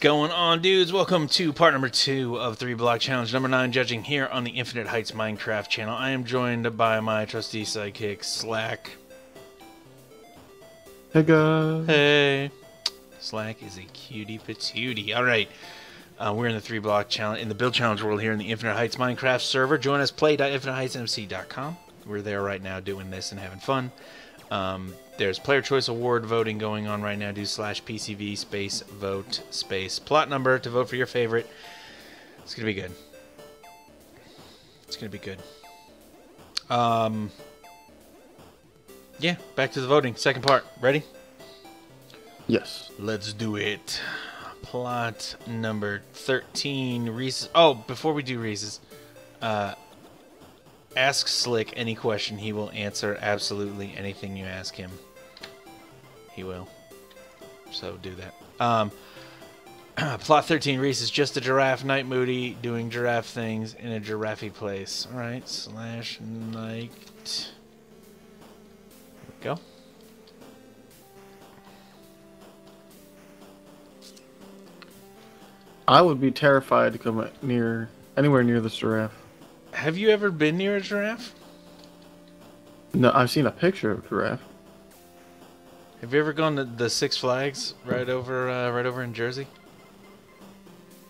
going on, dudes? Welcome to part number 2 of Three Block Challenge, number 9, judging here on the InfiniteHeights Minecraft channel. I am joined by my trusty sidekick, Slack. Hey guys. Hey. Slack is a cutie patootie. Alright, we're in the Three Block Challenge, in the build challenge world here in the InfiniteHeights Minecraft server. Join us, play.infiniteheightsmc.com. We're there right now doing this and having fun. There's player choice award voting going on right now. Do /PCV space vote space plot number to vote for your favorite. It's gonna be good. It's gonna be good. Yeah, back to the voting. Second part. Ready? Yes. Let's do it. Plot number 13. Reese's. Oh, before we do Reese's, ask Slick any question. He will answer absolutely anything you ask him. He will. So do that. Plot 13. Reese is just a giraffe. Night Moody doing giraffe things in a giraffe place. Alright. /night. There we go. I would be terrified to come anywhere near this giraffe. Have you ever been near a giraffe? No, I've seen a picture of a giraffe. Have you ever gone to the Six Flags right over in Jersey?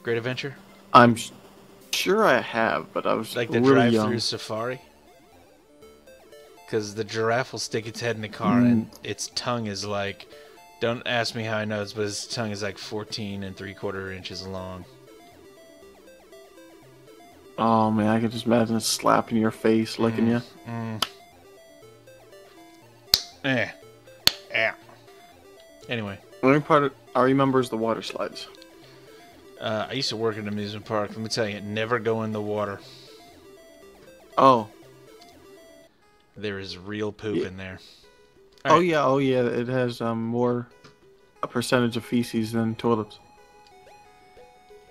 Great Adventure? I'm sure I have, but I was like the really drive-through young. safari? Because the giraffe will stick its head in the car and its tongue is like, don't ask me how I know this, but its tongue is like 14 3/4 inches long. Oh man, I can just imagine it slapping your face, licking you. Anyway. The only part I remember is the water slides. I used to work at an amusement park. Let me tell you, never go in the water. Oh. There is real poop in there. All right. Oh yeah, it has more a percentage of feces than toilets.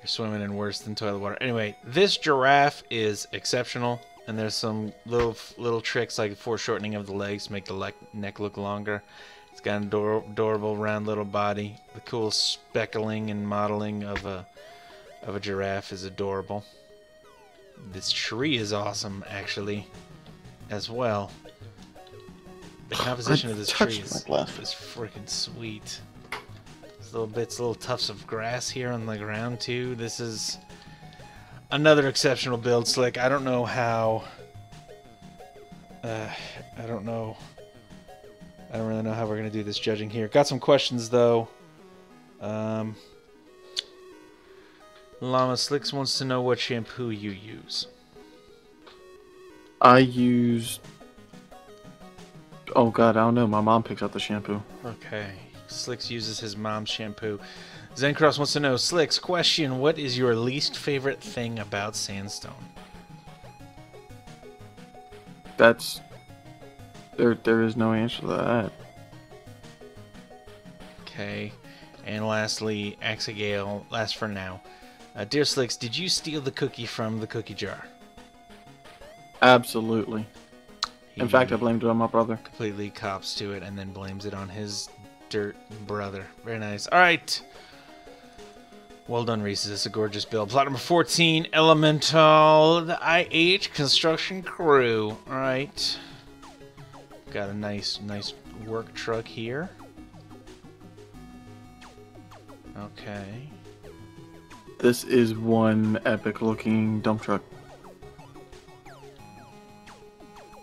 You're swimming in worse than toilet water. Anyway, this giraffe is exceptional, and there's some little tricks like foreshortening of the legs to make the neck look longer. It's got an adorable round little body. The cool speckling and modeling of a giraffe is adorable. This tree is awesome, actually, as well. The composition of this tree is freaking sweet. There's little tufts of grass here on the ground too. This is another exceptional build, Slick. I don't know how. I don't really know how we're gonna do this judging here. Got some questions though. Llama Slicks wants to know what shampoo you use. I use. Oh god, I don't know. My mom picks out the shampoo. Okay. Slicks uses his mom's shampoo. Zencross wants to know, Slicks, question, what is your least favorite thing about sandstone? That's... There is no answer to that. Okay. And lastly, Axagale, last for now. Dear Slicks, did you steal the cookie from the cookie jar? Absolutely. In fact, I blamed it on my brother. Completely cops to it and then blames it on his dirt brother. Very nice. Alright. Well done, Reese. This is a gorgeous build. Plot number 14, Elemental, the IH construction crew. Alright. Got a nice work truck here. Okay. This is one epic looking dump truck.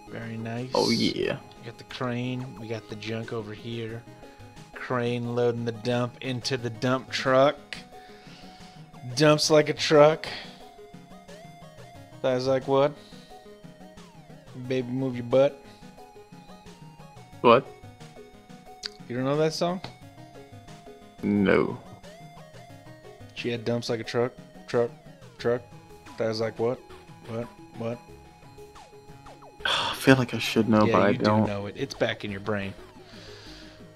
Very nice. Oh yeah. We got the crane. We got the junk over here. Crane loading the dump into the dump truck. Dumps like a truck. I was like, what? Baby, move your butt. What? You don't know that song? No. She had dumps like a truck. I was like, what? What? I feel like I should know, Yeah, but I you don't. do know it. It's back in your brain.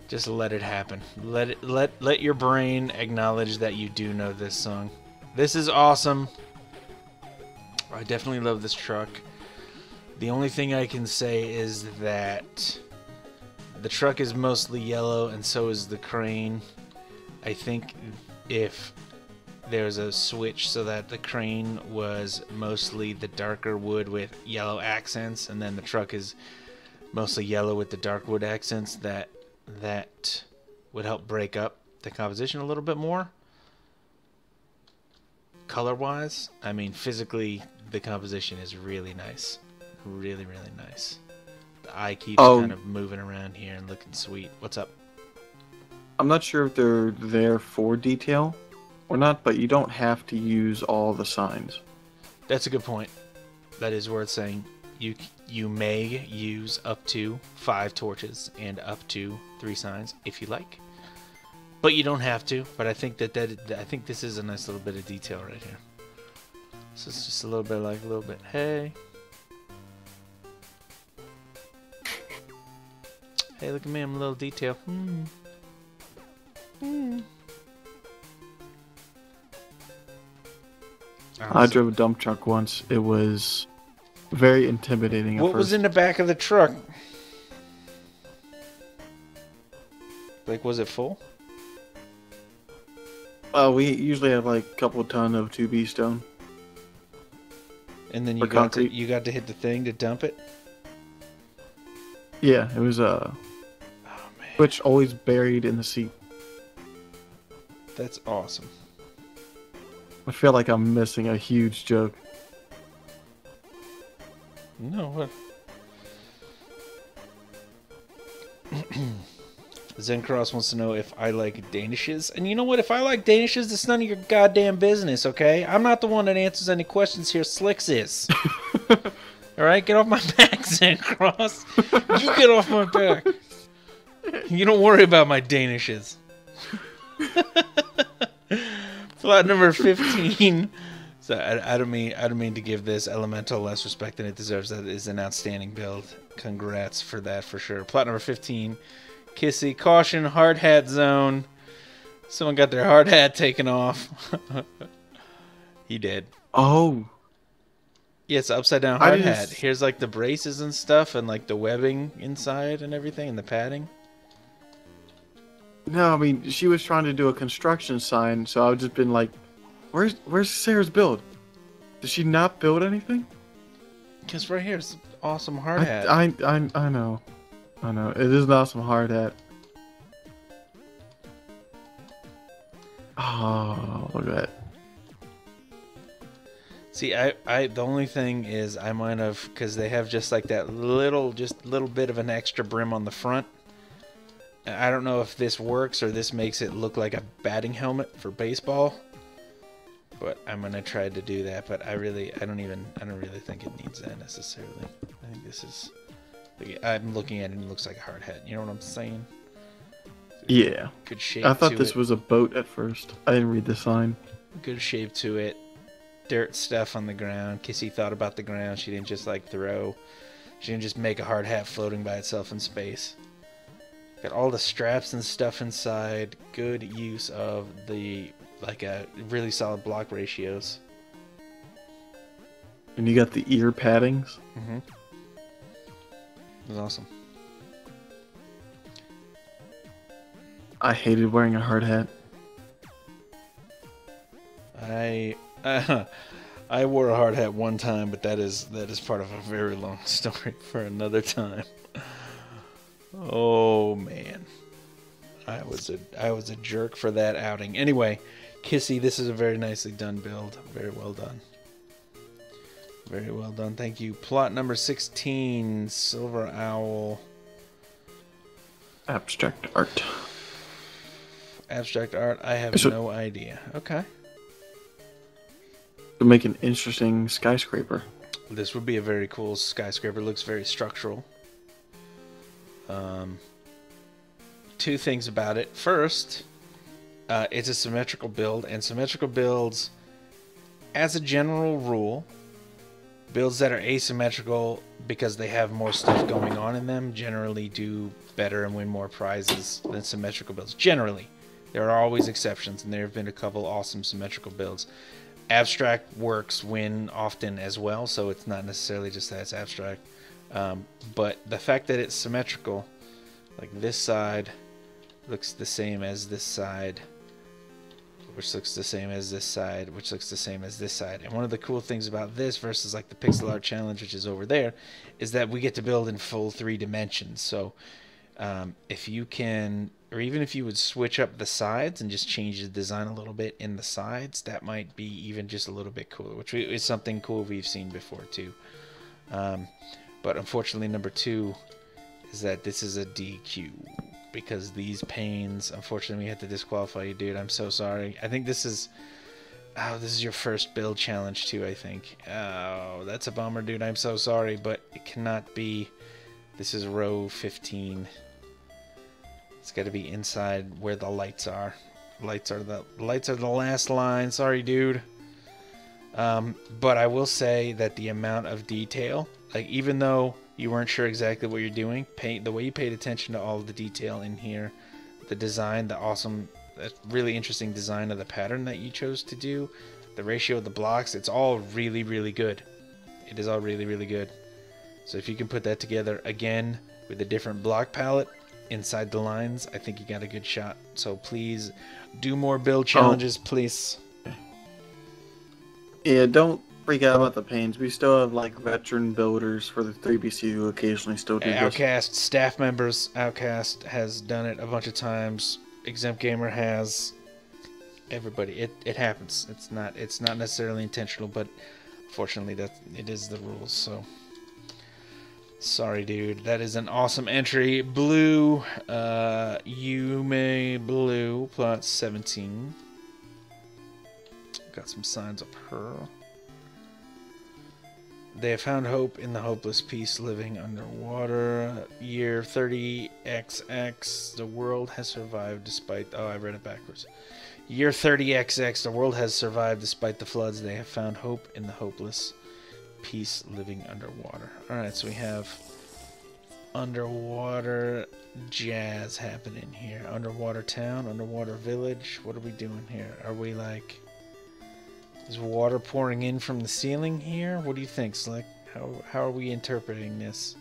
Just let it happen. Let your brain acknowledge that you do know this song. This is awesome. I definitely love this truck. The only thing I can say is that the truck is mostly yellow and so is the crane. I think if there's a switch so that the crane was mostly the darker wood with yellow accents, and then the truck is mostly yellow with the dark wood accents. That would help break up the composition a little bit more. Color-wise, I mean, physically, the composition is really nice. Really, really nice. The eye keeps kind of moving around here and looking sweet. What's up? I'm not sure if they're there for detail or not, but you don't have to use all the signs. That's a good point. That is worth saying. You may use up to 5 torches and up to 3 signs if you like, but you don't have to. But I think I think this is a nice little bit of detail right here. So it's just a little bit like a little bit. Hey, hey, look at me! I'm a little detail. I drove a dump truck once. It was very intimidating at What first. was in the back of the truck? Like, was it full? We usually have like a couple ton of 2B stone. And then you got to hit the thing to dump it? Yeah, it was switch always buried in the seat. That's awesome. I feel like I'm missing a huge joke. No, what? Zencross wants to know if I like Danishes. And you know what? If I like Danishes, it's none of your goddamn business, okay? I'm not the one that answers any questions here. Slicks is. Alright? Get off my back, Zencross. You get off my back. You don't worry about my Danishes. Plot number 15. So I don't mean to give this elemental less respect than it deserves. That is an outstanding build. Congrats for that for sure. Plot number 15. Kissy, caution, hard hat zone. Someone got their hard hat taken off. He did. Oh. Yeah, it's an upside down hard hat. Here's like the braces and stuff and like the webbing inside and everything and the padding. No, I mean, she was trying to do a construction sign, so I've just been like, where's Sarah's build? Did she not build anything? Because right here is an awesome hard hat. I know. I know. It is an awesome hard hat. Oh, look at that. See, the only thing is I might have, because they have just like that little bit of an extra brim on the front. I don't know if this works or this makes it look like a batting helmet for baseball. But I'm gonna try to do that. But I don't really think it needs that necessarily. I think this is. I'm looking at it and it looks like a hard hat. You know what I'm saying? Yeah. Good shape. I thought this was a boat at first. I didn't read the sign. Good shape to it. Dirt stuff on the ground. Kissy thought about the ground. She didn't just like throw. She didn't just make a hard hat floating by itself in space. Got all the straps and stuff inside. Good use of the really solid block ratios. And you got the ear paddings. Mm-hmm. It was awesome. I hated wearing a hard hat. I wore a hard hat one time, but that is part of a very long story for another time. Oh man, I was a jerk for that outing. Anyway, Kissy, this is a very nicely done build. Very well done. Very well done. Thank you. Plot number 16, Silver Owl. Abstract art. Abstract art. I have no idea. Okay. To make an interesting skyscraper. This would be a very cool skyscraper. Looks very structural. Two things about it. First, it's a symmetrical build, and symmetrical builds, as a general rule, builds that are asymmetrical because they have more stuff going on in them generally do better and win more prizes than symmetrical builds. Generally. There are always exceptions, and there have been a couple awesome symmetrical builds. Abstract works win often as well, so it's not necessarily just that it's abstract. But the fact that it's symmetrical, like this side looks the same as this side, which looks the same as this side, which looks the same as this side. And one of the cool things about this versus like the pixel art challenge, which is over there, is that we get to build in full 3 dimensions. So if you can, or even if you would switch up the sides and just change the design a little bit in the sides, that might be even just a little bit cooler, which is something cool we've seen before too. But unfortunately, number 2 is that this is a DQ. Because these panes, unfortunately, we had to disqualify you, dude. I'm so sorry. I think this is... Oh, this is your first build challenge, too, I think. Oh, that's a bummer, dude. I'm so sorry, but it cannot be... This is row 15. It's got to be inside where the lights are. Lights are the last line. Sorry, dude. But I will say that the amount of detail, like, even though you weren't sure exactly what you're doing, the way you paid attention to all of the detail in here, the design, the awesome, really interesting design of the pattern that you chose to do, the ratio of the blocks, it's all really, really good. It is all really, really good. So if you can put that together again with a different block palette inside the lines, I think you got a good shot. So please do more build challenges, please. Yeah, don't freak out about the panes. We still have like veteran builders for the 3BC who occasionally still do this. Outcast staff members. Outcast has done it a bunch of times. Exempt Gamer has. Everybody. It happens. It's not necessarily intentional, but fortunately it is the rules. So sorry, dude. That is an awesome entry. Blue. Yume Blue. Plot 17. Got some signs up her. They have found hope in the hopeless piece living underwater. Year 30XX. The world has survived despite... Oh, I read it backwards. Year 30XX. The world has survived despite the floods. They have found hope in the hopeless piece living underwater. Alright, so we have underwater jazz happening here. Underwater town, underwater village. What are we doing here? Are we like... Is water pouring in from the ceiling here? What do you think, Slick? How are we interpreting this?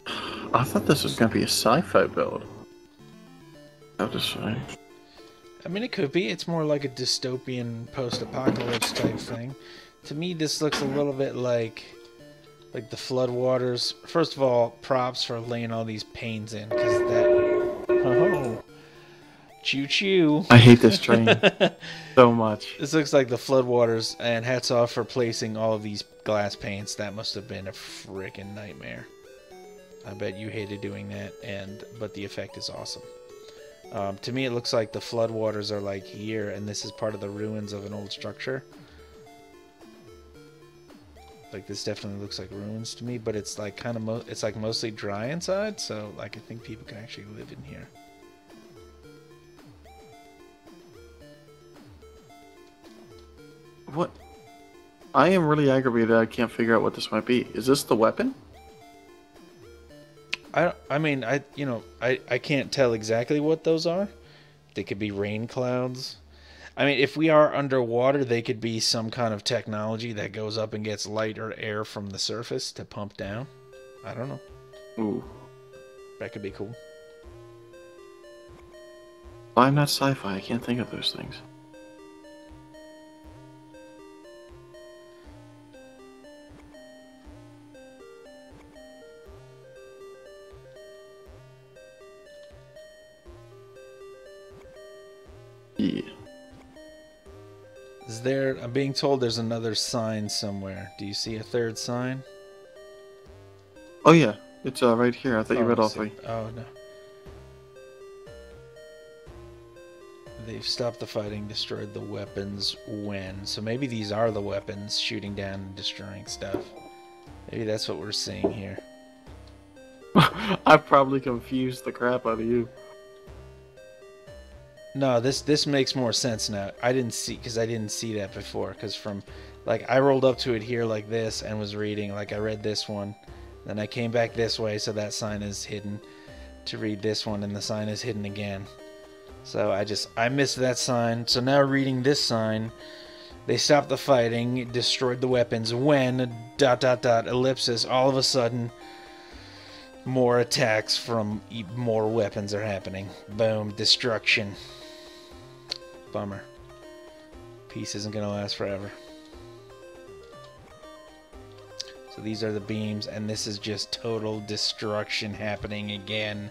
I thought this was going to be a sci-fi build. I'll just say. I mean, it could be. It's more like a dystopian post-apocalypse type thing. To me, this looks a little bit like the floodwaters. First of all, props for laying all these panes in, because that... Oh... Choo-choo. I hate this train so much. This looks like the floodwaters, and hats off for placing all of these glass panes. That must have been a freaking nightmare. I bet you hated doing that, but the effect is awesome. To me, it looks like the floodwaters are like here, and this is part of the ruins of an old structure. Like, this definitely looks like ruins to me, but it's like kind of it's like mostly dry inside, so like I think people can actually live in here. What? I am really aggravated. I can't figure out what this might be. Is this the weapon? I mean, I can't tell exactly what those are. They could be rain clouds. I mean, if we are underwater, they could be some kind of technology that goes up and gets light or air from the surface to pump down. I don't know. Ooh. That could be cool. I'm not sci-fi. I can't think of those things. Yeah. Is there... I'm being told there's another sign somewhere. Do you see a third sign? Oh yeah, it's right here. I thought you read all 3. Oh no. They've stopped the fighting, destroyed the weapons when. So maybe these are the weapons shooting down and destroying stuff. Maybe that's what we're seeing here. I probably confused the crap out of you. No, this makes more sense now. I didn't see that before. Because from, like, I rolled up to it here like this and was reading. Like, I read this one, then I came back this way, so that sign is hidden. To read this one, and the sign is hidden again. So I missed that sign. So now reading this sign, they stopped the fighting, destroyed the weapons when ... ellipsis. All of a sudden, more attacks from more weapons are happening. Boom, destruction. Bummer. Peace isn't gonna last forever. So these are the beams, and this is just total destruction happening again.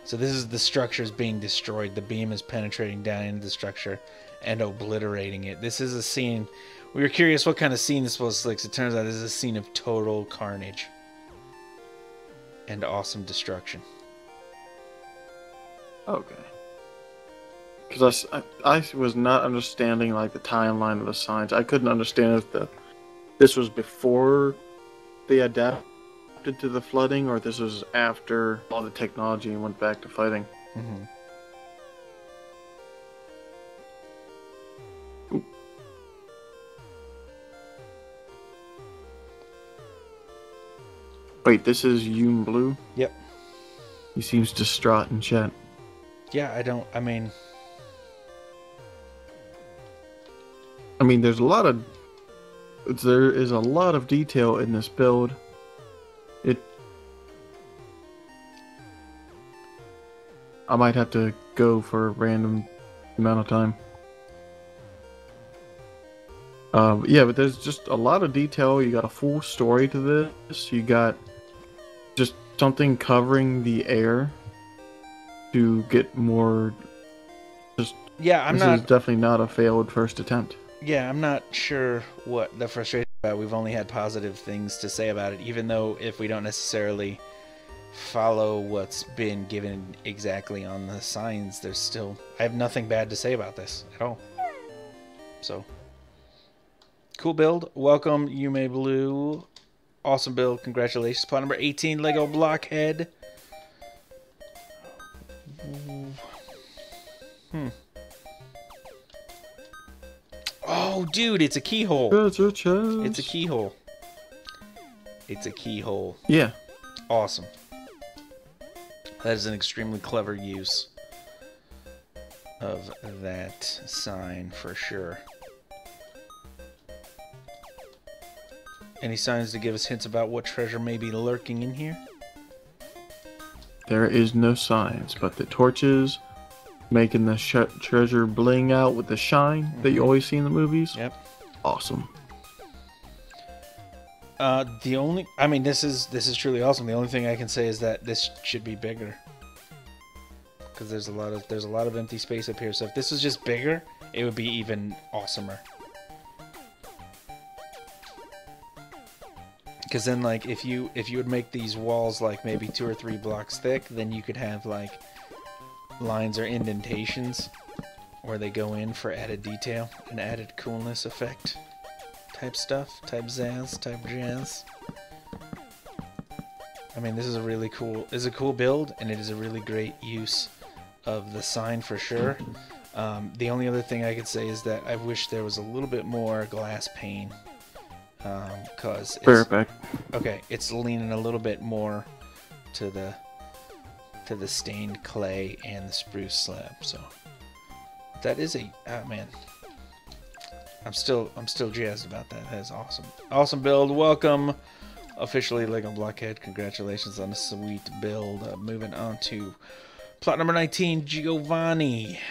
So this is the structures being destroyed. The beam is penetrating down into the structure and obliterating it. This is a scene. We were curious what kind of scene this was like. So it turns out this is a scene of total carnage and awesome destruction. Okay. Because I was not understanding like the timeline of the signs. I couldn't understand if this was before they adapted to the flooding, or this was after all the technology and went back to fighting. Mm-hmm. Wait, this is Yoon Blue? Yep. He seems distraught in chat. Yeah, I mean, there is a lot of detail in this build. I might have to go for a random amount of time. Yeah, but there's just a lot of detail. You got a full story to this. You got just something covering the air to get more. Just yeah, this is definitely not a failed first attempt. Yeah, I'm not sure what the frustration is about. We've only had positive things to say about it, even though if we don't necessarily follow what's been given exactly on the signs, there's still... I have nothing bad to say about this at all. So, cool build. Welcome, Yume Blue. Awesome build. Congratulations. Plot number 18, Lego Blockhead. Oh, dude, it's a keyhole. Treasure chest. It's a keyhole. It's a keyhole. Yeah. Awesome. That is an extremely clever use of that sign for sure. Any signs to give us hints about what treasure may be lurking in here? There is no signs, but the torches making the treasure bling out with the shine that you always see in the movies. Yep. Awesome. This is truly awesome. The only thing I can say is that this should be bigger, because there's a lot of empty space up here. So if this was just bigger, it would be even awesomer. Because then, like, if you would make these walls like maybe 2 or 3 blocks thick, then you could have like lines or indentations where they go in for added detail and added coolness effect type stuff, type zazz, type jazz. I mean, this is a cool build, and it is a really great use of the sign for sure. The only other thing I could say is that I wish there was a little bit more glass pane, cause it's leaning a little bit more to the stained clay and the spruce slab. So that is man. I'm still jazzed about that. That is awesome. Awesome build. Welcome, officially Lego Blockhead. Congratulations on a sweet build. Moving on to plot number 19, Giovanni.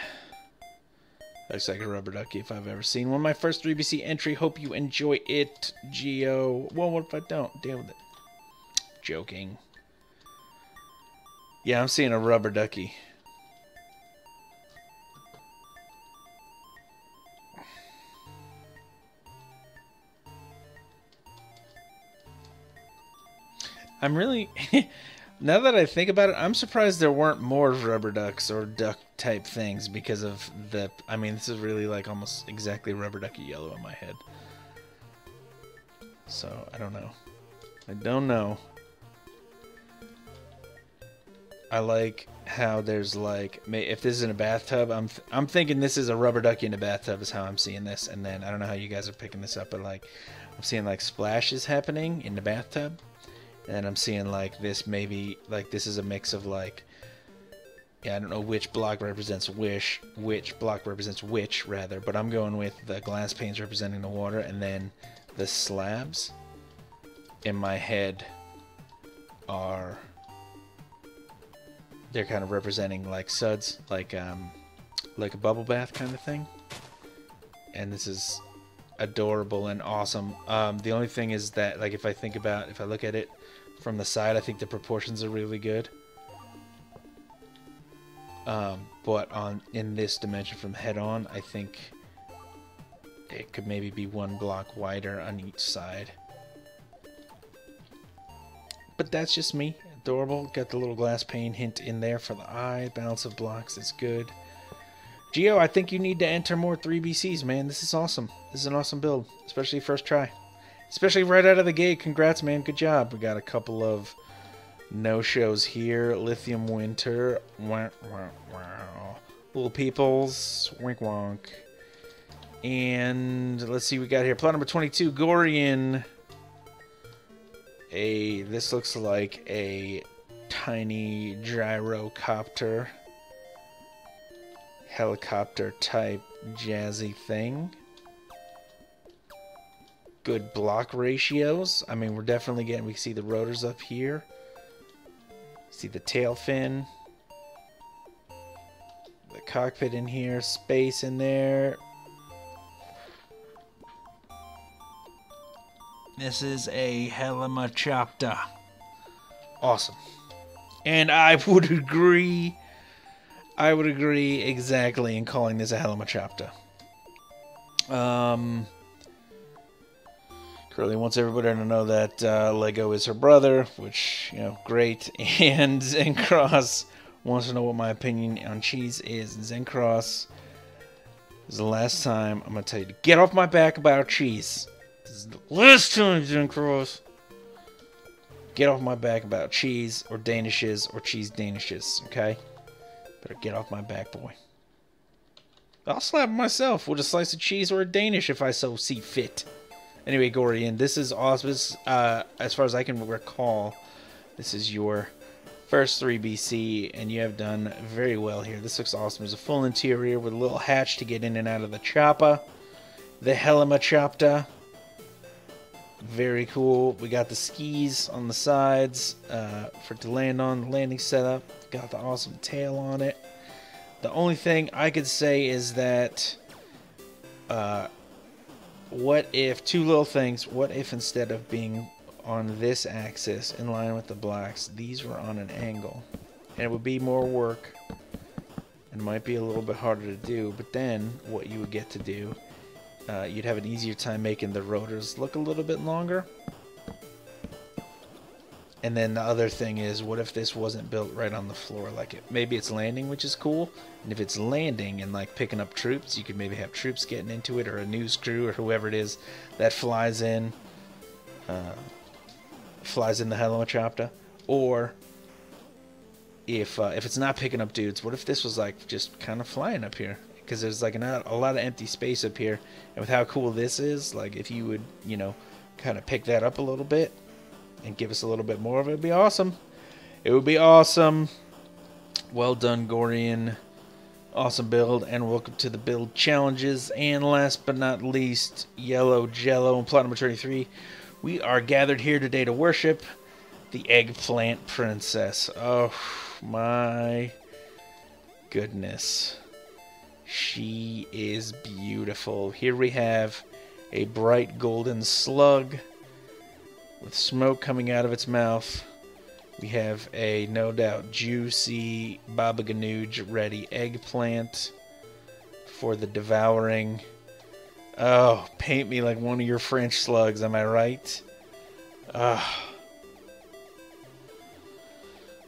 Looks like a rubber ducky if I've ever seen one. My first 3BC entry. Hope you enjoy it, Geo. Well, what if I don't? Deal with it. Joking. Yeah, I'm seeing a rubber ducky. I'm really... Now that I think about it, I'm surprised there weren't more rubber ducks or duck type things because of the... I mean, this is really like almost exactly rubber ducky yellow in my head. So, I don't know. I don't know. I like how there's like... If this is in a bathtub, I'm thinking this is a rubber ducky in a bathtub is how I'm seeing this. And then, I don't know how you guys are picking this up, but like... I'm seeing like splashes happening in the bathtub. And I'm seeing like this maybe like this is a mix of like, yeah, I don't know which block represents which block represents which rather, but I'm going with the glass panes representing the water, and then the slabs in my head they're kind of representing like suds, like a bubble bath kind of thing. and this is adorable and awesome. The only thing is that, like, if I look at it from the side, I think the proportions are really good. But in this dimension from head on, I think it could maybe be 1 block wider on each side. But that's just me. Adorable. Got the little glass pane hint in there for the eye. Balance of blocks is good. Geo, I think you need to enter more 3BCs, man. This is awesome. This is an awesome build, especially first try. Especially right out of the gate. Congrats, man. Good job. We got a couple of no-shows here. Lithium Winter. Wah, wah, wah. Little Peoples. Wink wonk. And let's see what we got here. Plot number 22. Gorian. This looks like a tiny gyrocopter. Helicopter type jazzy thing. Good block ratios. I mean, we're definitely getting, we can see the rotors up here. See the tail fin. The cockpit in here. Space in there. This is a Helimachopter. Awesome. And I would agree exactly in calling this a Helimachopter. Curly wants everybody to know that Lego is her brother, which, you know, great. And Zencross wants to know what my opinion on cheese is. Zencross, this is the last time I'm going to tell you to get off my back about cheese. This is the last time, Zencross. Get off my back about cheese or danishes or cheese danishes, okay? Better get off my back, boy. I'll slap myself with a slice of cheese or a Danish if I so see fit. Anyway, Gorian, this is awesome. This, as far as I can recall, this is your first 3BC, and you have done very well here. This looks awesome. There's a full interior with a little hatch to get in and out of the chopper. The Helimachopter. Very cool. We got the skis on the sides to land on. The landing setup. Got the awesome tail on it. The only thing I could say is that what if, two little things, what if instead of being on this axis in line with the blocks, these were on an angle? And it would be more work and might be a little bit harder to do, but then what you would get to do, you'd have an easier time making the rotors look a little bit longer. And then the other thing is, what if this wasn't built right on the floor? Like, maybe it's landing, which is cool. And if it's landing and like picking up troops, you could maybe have troops getting into it, or a news crew, or whoever it is that flies in the Helimachopter. Or if it's not picking up dudes, what if this was like just kind of flying up here? Because there's like a lot of empty space up here, and with how cool this is, like if you would, you know, kind of pick that up a little bit and give us a little bit more of it, would be awesome. It would be awesome. Well done, Gorian. Awesome build, and welcome to the build challenges. And last but not least, Yellow Jello and plot number 33. We are gathered here today to worship the Eggplant Princess. Oh my goodness. She is beautiful. Here we have a bright golden slug with smoke coming out of its mouth. We have a, no doubt, juicy Baba Ganoush ready eggplant for the devouring. Oh, paint me like one of your French slugs, am I right?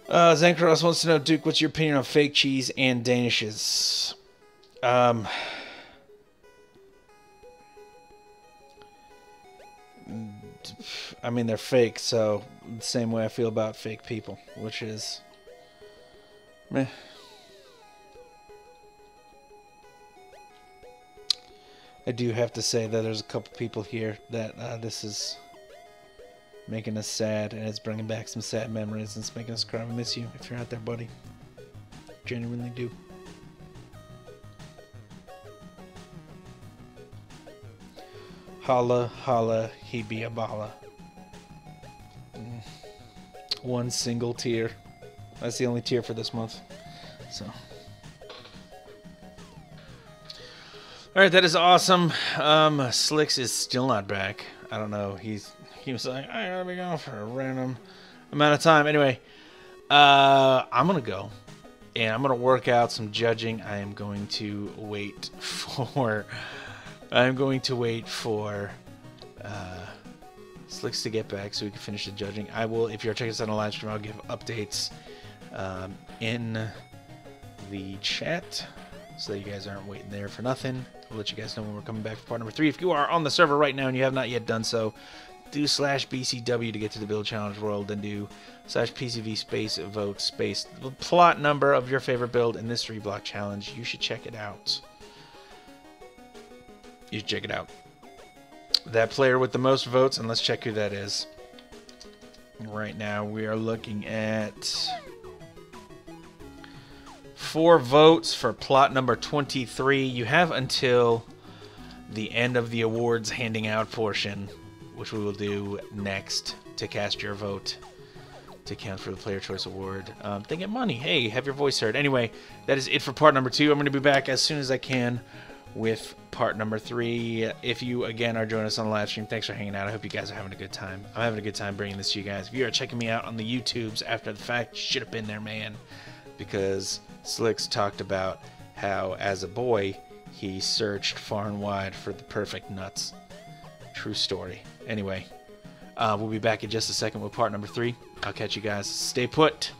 Zencross wants to know, Duke, what's your opinion on fake cheese and danishes? I mean, they're fake, so the same way I feel about fake people, which is meh. I do have to say that there's a couple people here that this is making us sad, and it's bringing back some sad memories, and it's making us cry. I miss you if you're out there, buddy. Genuinely do. Holla, holla, he be a bala. One single tear. That's the only tear for this month. So. Alright, that is awesome. Slicks is still not back. I don't know. He was like, I gotta be gone for a random amount of time. Anyway, I'm gonna go. And I'm gonna work out some judging. I am going to wait for Slicks to get back so we can finish the judging. I will, if you're checking us out on a live stream, I'll give updates in the chat so that you guys aren't waiting there for nothing. We'll let you guys know when we're coming back for part number 3. If you are on the server right now and you have not yet done so, do /BCW to get to the build challenge world, then do /PCV space vote space the plot number of your favorite build in this 3 block challenge. You should check it out. You should check it out. That player with the most votes, and let's check who that is. Right now we are looking at 4 votes for plot number 23. You have until the end of the awards handing out portion, which we will do next, to cast your vote to count for the Player Choice Award. They get money. Hey, have your voice heard. Anyway, that is it for part number 2. I'm going to be back as soon as I can with part number 3. If you, again, are joining us on the live stream, thanks for hanging out. I hope you guys are having a good time. I'm having a good time bringing this to you guys. If you are checking me out on the YouTubes after the fact, you should have been there, man. Because Slicks talked about how, as a boy, he searched far and wide for the perfect nuts. True story. Anyway, we'll be back in just a second with part number 3. I'll catch you guys. Stay put.